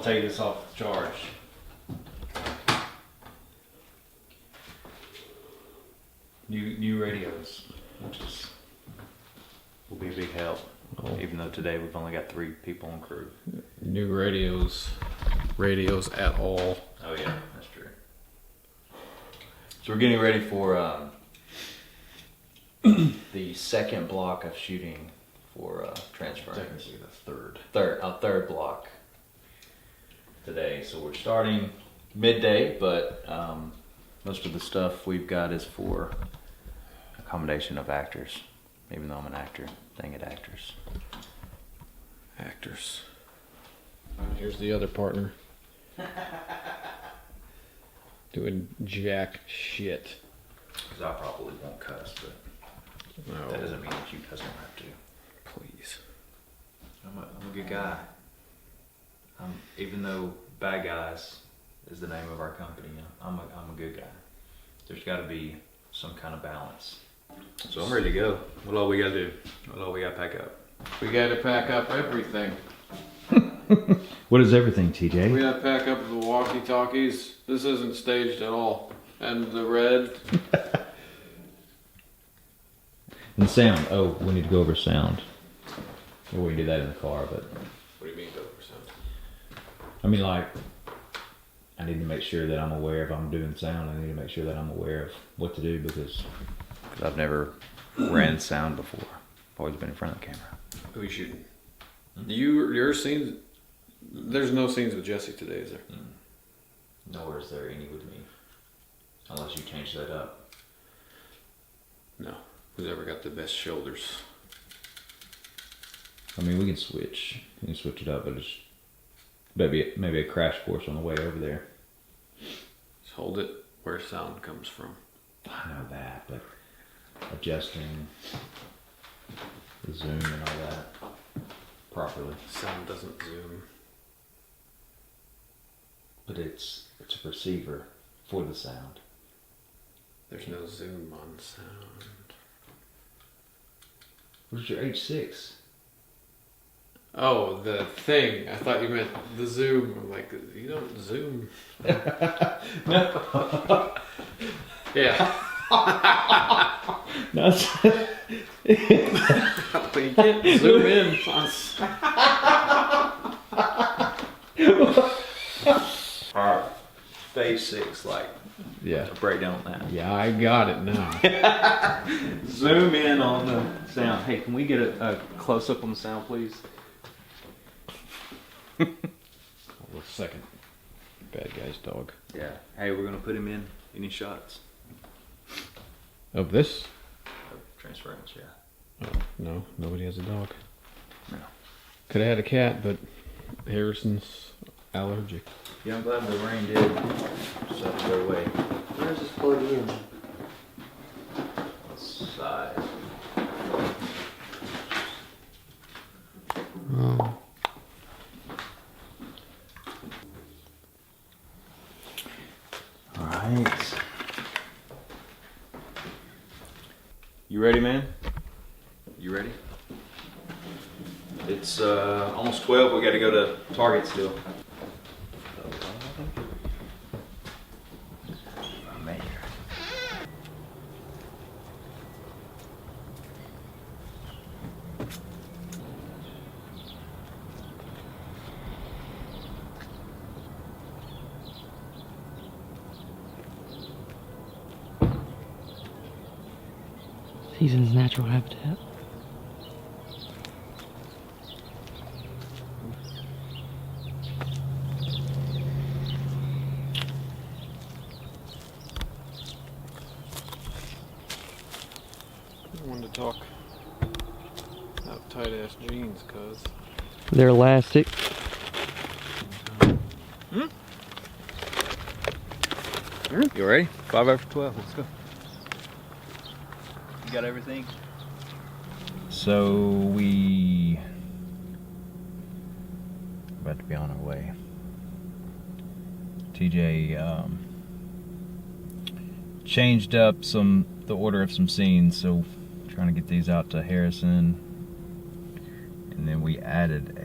take this off the charge. New radios, which will be a big help. Oh. Even though today we've only got 3 people on crew. New radios at all. Oh yeah, that's true. So we're getting ready for the second block of shooting for transference. Technically the third block today. So we're starting midday, but most of the stuff we've got is for accommodation of actors. Even though I'm an actor, dang it, actors. Actors. Here's the other partner. Doing jack shit. Because I probably won't cuss, but No. that doesn't mean that you guys don't have to. Please. I'm a good guy. Even though Bad Guys is the name of our company, I'm a good guy. There's got to be some kind of balance. So I'm ready to go. What all we got to do? What all we got to pack up? We gotta pack up everything. What is everything, TJ? We gotta pack up the walkie-talkies. This isn't staged at all. And the red. And sound. Oh, we need to go over sound. Well, we can do that in the car, but What do you mean, over sound? I mean, like, I need to make sure that I'm aware if I'm doing sound. I need to make sure that I'm aware of what to do because I've never ran sound before. I've always been in front of the camera. Who are you shooting? Your scenes. There's no scenes with Jesse today, is there? Nowhere is there any with me, unless you change that up. No. Who's ever got the best shoulders? I mean, we can switch. We can switch it up, but it's maybe a crash course on the way over there. Just hold it where sound comes from. I know that, but adjusting the zoom and all that properly. Sound doesn't zoom. But it's a receiver for the sound. There's no zoom on sound. Where's your H6? Oh, the thing. I thought you meant the zoom. I'm like, you don't zoom. No. Yeah. No. But you can't zoom in. Alright. Phase 6, like, Yeah. a breakdown on that. Yeah, I got it now. Zoom in on the sound. Hey, can we get a close up on the sound, please? The second bad guy's dog. Yeah. Hey, we're gonna put him in any shots Of this? of transference. Yeah. Oh, no, nobody has a dog. No. Could have had a cat, but Harrison's allergic. Yeah, I'm glad the rain did shut it go away. Where is this plugged in? Side. Oh. All right. You ready, man? You ready? It's almost 12. We got to go to Target still. Man. He's in his natural habitat. I wanted to talk about tight ass jeans, cuz. They're elastic. You ready? 5 after 12. Let's go. You got everything? So we about to be on our way. TJ changed up the order of some scenes, so trying to get these out to Harrison, and then we added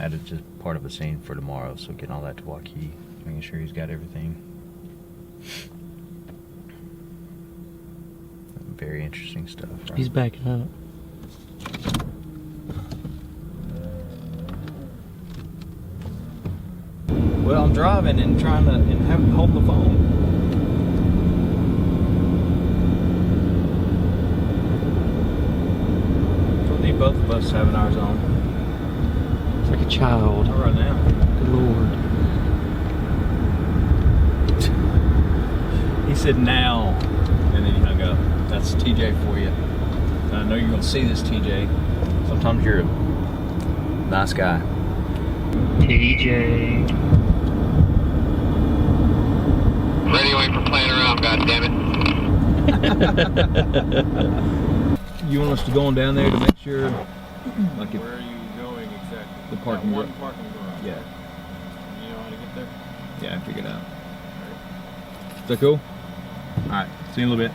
added to part of a scene for tomorrow, so getting all that to Joaquin, making sure he's got everything. Very interesting stuff. Right? He's backing up. Well, I'm driving and trying to hold the phone. Don't need both of us having ours on. It's like a child. Not right now. Good Lord. He said now, and then he hung up. That's TJ for you. And I know you're gonna see this, TJ. Sometimes you're a nice guy. TJ. Radioing for playing around, goddammit. You want us to go on down there to make sure, like if Where are you going exactly? The parking One lot. parking garage. yeah, You know how to get there? I figured out. Is that cool? All right, see you in a little bit.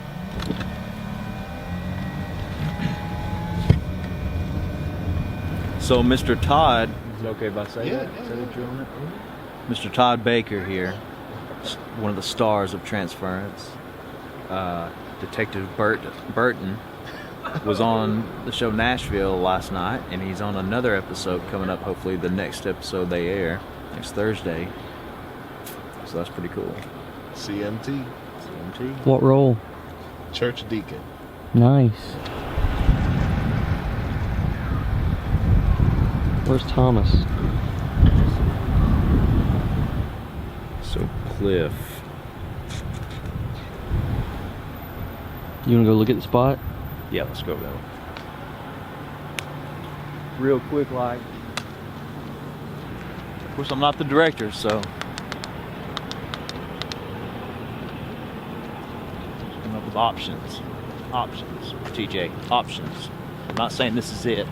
So Mr. Todd, is it okay if I say that? Is that what you're on it? Mr. Todd Baker here, one of the stars of Transference. Detective Burton was on the show Nashville last night, and he's on another episode coming up, hopefully the next episode they air, next Thursday. So that's pretty cool. CMT, CMT. What role? church deacon. Nice. Where's Thomas? So Cliff. You wanna go look at the spot? Yeah, let's go though. Real quick, like. Of course, I'm not the director, so. Just come up with options. Options, TJ. Options. I'm not saying this is it.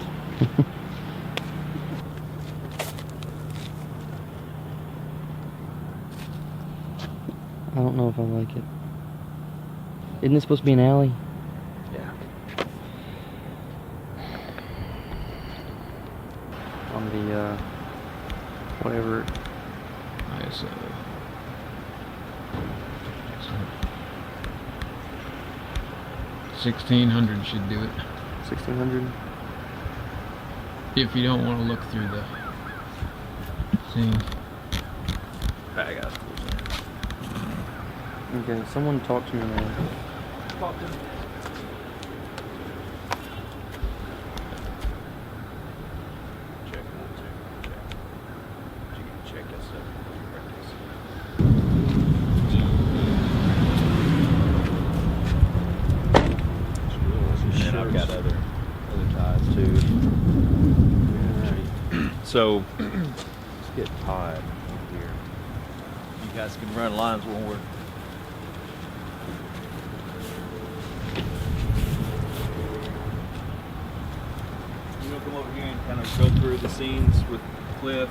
I don't know if I like it. Isn't this supposed to be an alley? Yeah. On the, whatever. Nice. 1600 should do it. 1600? If you don't want to look through the thing. I got it. Okay, someone talk to me now. And I've got other ties too. So let's get Todd over here. You guys can run lines when we're. You know, come over here and kind of go through the scenes with Cliff.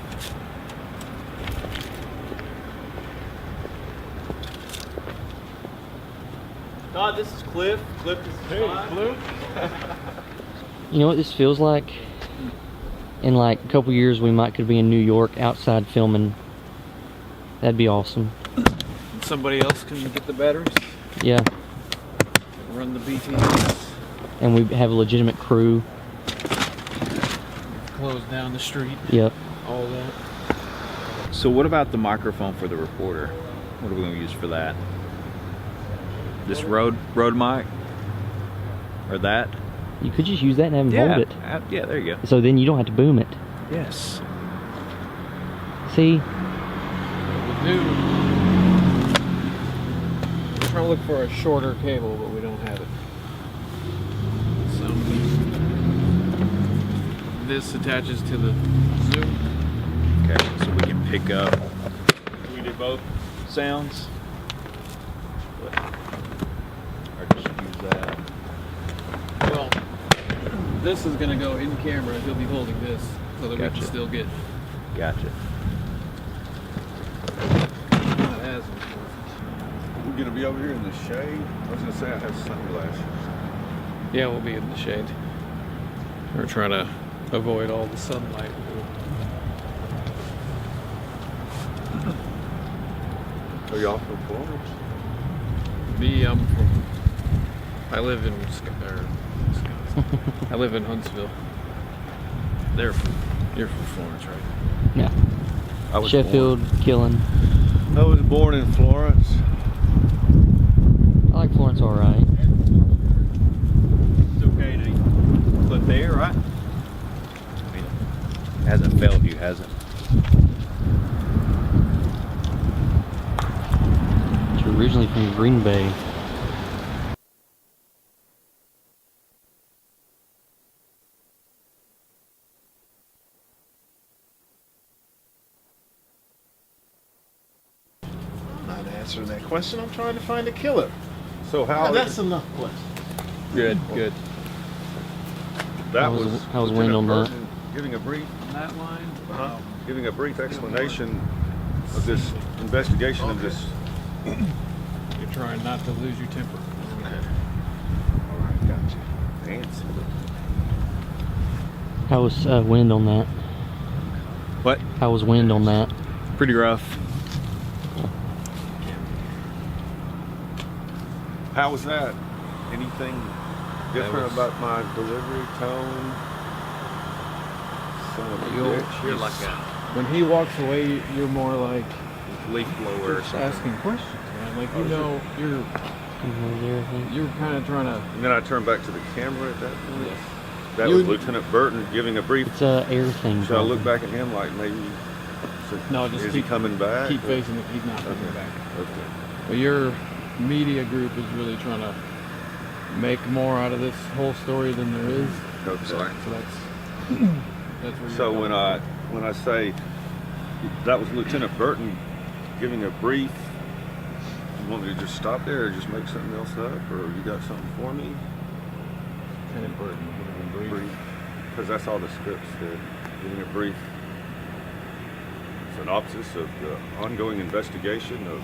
Todd, this is Cliff. Cliff, this is Todd. Cliff. You know what this feels like? In like a couple years, we could be in New York outside filming. That'd be awesome. Somebody else can get the batteries, Yeah, run the BTS, and we have a legitimate crew. close down the street, Yep. all that. So what about the microphone for the reporter? What are we going to use for that? This road mic? Or that? You could just use that and have him hold it. Yeah, there you go. So then you don't have to boom it. Yes. See? We do. We're trying to look for a shorter cable, but we don't have it. So this attaches to the Zoom. Okay, so we can pick up. We do both sounds? Or just use that? Well, this is going to go in camera. He'll be holding this so that we Gotcha. can still get Gotcha. not as important. We're gonna be over here in the shade. I was gonna say I have sunglasses. Yeah, we'll be in the shade. We're trying to avoid all the sunlight. So y'all from Florence? Me, I live in Wisconsin. I live in Huntsville. You're from Florence, right? Yeah. I was Sheffield, Killen. I was born in Florence. I like Florence all right. It's okay to put there, right? I mean, it hasn't failed you, has it? It's originally from Green Bay. I'm not answering that question. I'm trying to find a killer. So how? That's enough question. Good, good. That How was- was how was Lieutenant wind on that? Burton giving a brief, That line? giving a brief explanation of this investigation of this. You're trying not to lose your temper. All right, gotcha. Fancy. How was wind on that? What? How was wind on that? Pretty rough. How was that? Anything different was- about my delivery tone? Son of a bitch. You're like a When he walks away, you're more like leaf blower or just something. asking questions, man. Like you're Everything. you're kind of trying to. And then I turned back to the camera at that point. Yes. That was Lieutenant Burton giving a brief. It's a air thing. Should I look back at him like maybe? No, just is he coming back? Keep or- facing it. He's not coming Okay. back. Okay. But your media group is really trying to make more out of this whole story than there is. Okay. So that's where you're So going. when I say that was Lieutenant Burton giving a brief, you want me to just stop there or just make something else up, or you got something for me? Lieutenant Burton giving a brief. Because that's all the script said. Giving a brief synopsis of the ongoing investigation of.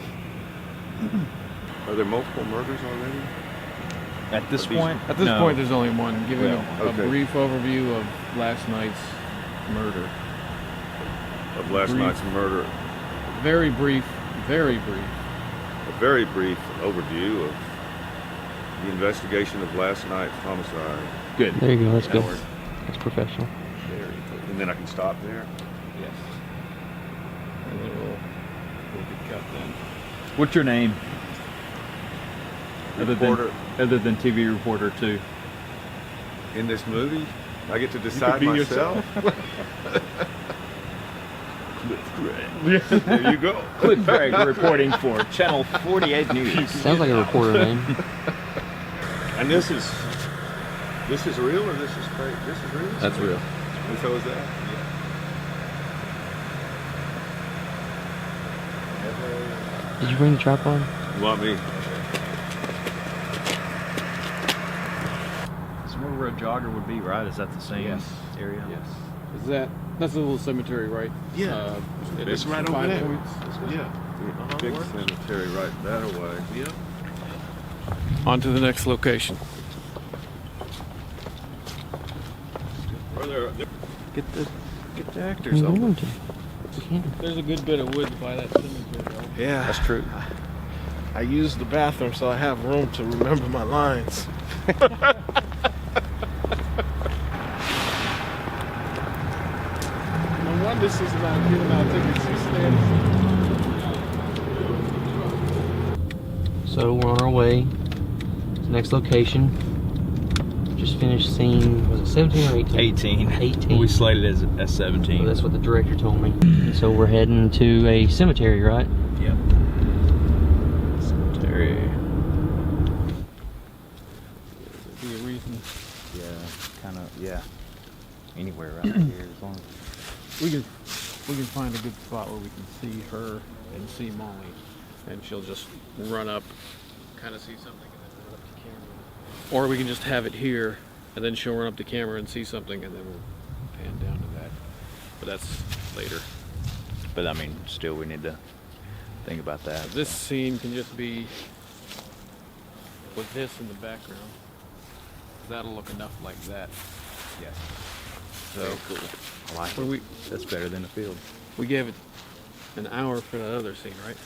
Are there multiple murders already? At this Are these- point, At this no. point, there's only one. Giving Well, a okay. brief overview of last night's murder. Of last Brief. night's murder. Very brief. Very brief. A very brief overview of the investigation of last night's homicide. Good. There you go. That's good. Howard. That's professional. And then I can stop there. Yes. And then we'll get cut then. What's your name? Reporter Other than TV reporter too. in this movie, I get to decide be myself. There you go. Cliff Craig reporting for Channel 48 News. Sounds like a reporter name. And this is real or this is fake? This is real. That's real. And so is that. Did you bring the tripod? You want me? So where a jogger would be, right? Is that the same Yes. area? Yes. That's a little cemetery, right? Yeah. It's right over 5 there. points. Yeah. Big cemetery right that away. Yep. On to the next location. Get the actors I'm over. going to. Yeah. There's a good bit of wood by that cemetery, though. Yeah. That's true. I use the bathroom so I have room to remember my lines. No wonder she's not giving out tickets. She's staying. So we're on our way to the next location. Just finished scene, was it 17 or 18? 18. 18. We slated as So 17. that's what the director told me. So we're heading to a cemetery, right? Yep. Cemetery. Be a reason. Yeah, kind of. Yeah. Anywhere around here, as long as. We can find a good spot where we can see her and see Molly, and she'll just run up, kind of see something, and then run up the camera. Or we can just have it here, and then she'll run up the camera and see something, and then we'll pan down to that. But that's later. But I mean, still, we need to think about that. This scene can just be with this in the background. That'll look enough like that. Yeah. So cool. I like But it. That's better than the field. we gave it an hour for the other scene, right?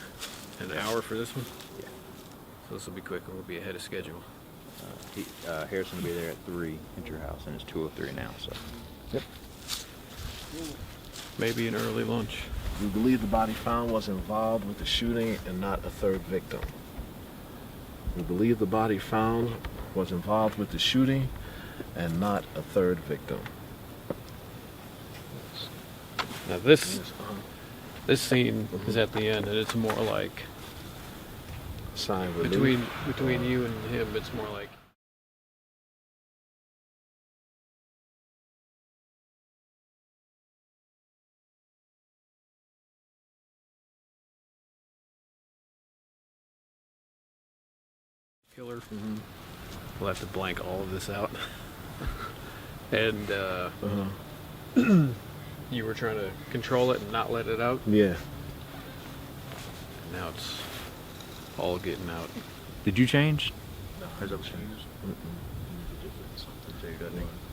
An hour for this one? Yeah. So this will be quick, we'll be ahead of schedule. Harrison will be there at 3 at your house, and it's 2:03 now. So. Yep. Maybe an early lunch. We believe the body found was involved with the shooting and not a third victim. We believe the body found was involved with the shooting and not a third victim. Now this scene is at the end, and it's more like Sign of relief. between you and him. It's more like killer. We'll have to blank all of this out. And you were trying to control it and not let it out. Yeah. And now it's all getting out. Did you change? No. Or is that what you used?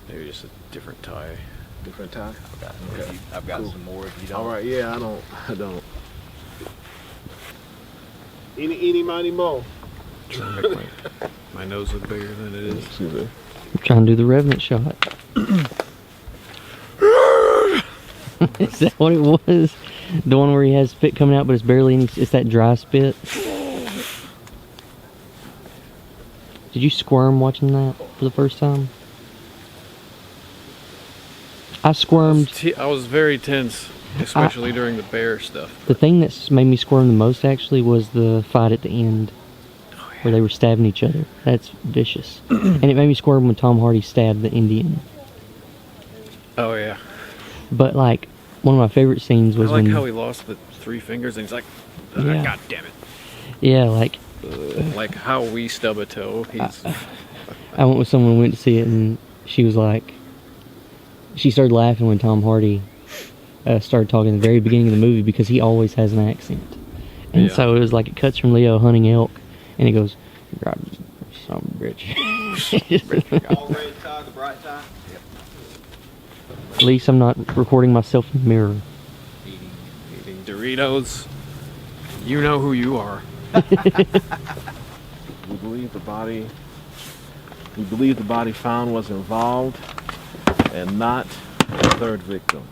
Maybe just a different tie. Different tie? Okay. I've got Cool. some more if you don't. All right, yeah, I don't. Eeny, miny, mo. Trying to make my nose look bigger than it is. Excuse me. I'm trying to do the Revenant shot. Is that what it was? The one where he has spit coming out, but it's barely any. It's that dry spit. Did you squirm watching that for the first time? I squirmed. I was very tense, especially during the bear stuff. The thing that's made me squirm the most actually was the fight at the end, where they were stabbing each other. That's vicious. And it made me squirm when Tom Hardy stabbed the Indian. Oh yeah. But like, one of my favorite scenes was I like when how he lost the 3 fingers and he's like, Yeah. God damn it. yeah, like Like how we stub a toe. He's I went with someone who went to see it, and she was like, she started laughing when Tom Hardy started talking at the very beginning of the movie because he always has an accent. And Yeah. so it was like it cuts from Leo hunting elk, and he goes, "God, son of a bitch." All red tie, the bright tie. At least I'm not recording myself in the mirror. eating Doritos. You know who you are. We believe the body found was involved and not a third victim.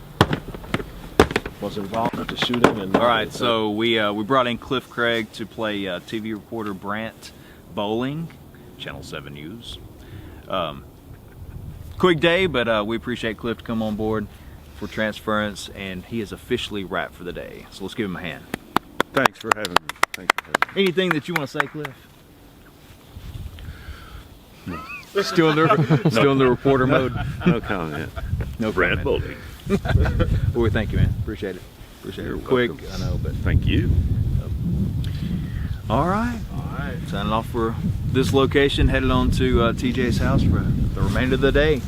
Was involved with the shooting and not All right, a third- so we brought in Cliff Craig to play TV reporter Brant Bowling, Channel 7 News. Quick day, but we appreciate Cliff to come on board for Transference, and he is officially wrapped for the day. So let's give him a hand. Thanks for having me. Thanks for having me. Anything that you want to say, Cliff? Still in the reporter mode. No comment. No Brad comment. Bowling. Well, thank you, man. Appreciate it. Appreciate You're it. Quick, welcome. I know, but Thank you. all right. Signing off for this location, headed on to TJ's house for the remainder of the day.